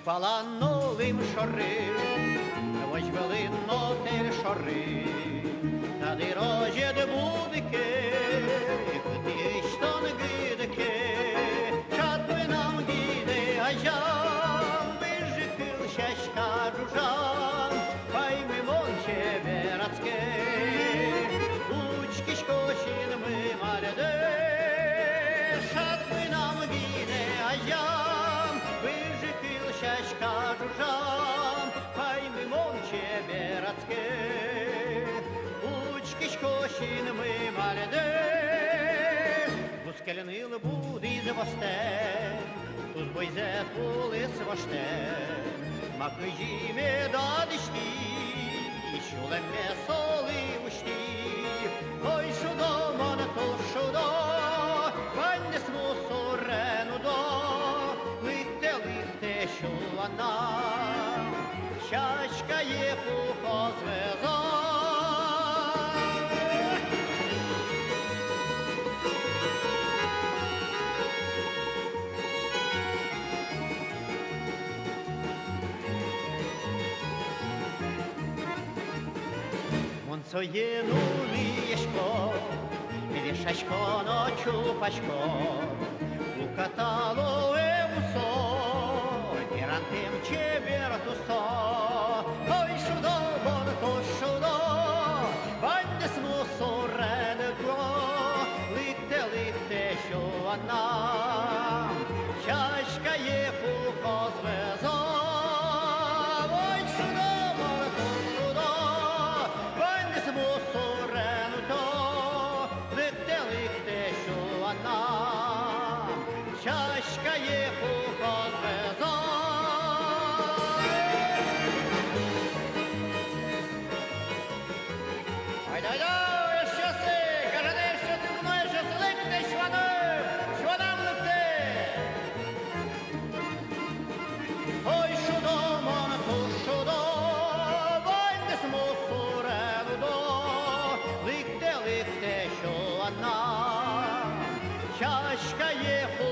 Пала новим шори, ось велино те шори, на дорожі де будики, ти що не гидики, чат би нам гиде, а жам, вижикил щащка жужжам, хай ми монче верацьке, учки шкочин ми маляде, чат би нам гиде, а жам, вижикил щащка жужжам, хай ми монче верацьке, Кишкошин ми маляде, Тускеленил буди за восте, Туз бойзе пулис ваште, Макыжиме дадишти, Шулеме соли ушти, Ой шудо мана то шудо, Панне смусу ренудо, Лите шулана, Щачка є пухо звезо, Монцоєну вієшко, вішачко, ночу пачко, укатало евусо, дірантим чебертусо, ой шудо, борто шудо, ванне смусу ренеко, лите, що вона, чашка є пухо звезо, ой шудо, борто шудо, Чашка є пухо звезо. Ай-дай-дай, що си, кажани, що ти думаєш, що ликти, що нам ликти? Ой, шудо, монту, шудо, войне смусу ревудо, ликте, що одна, чашка є пухо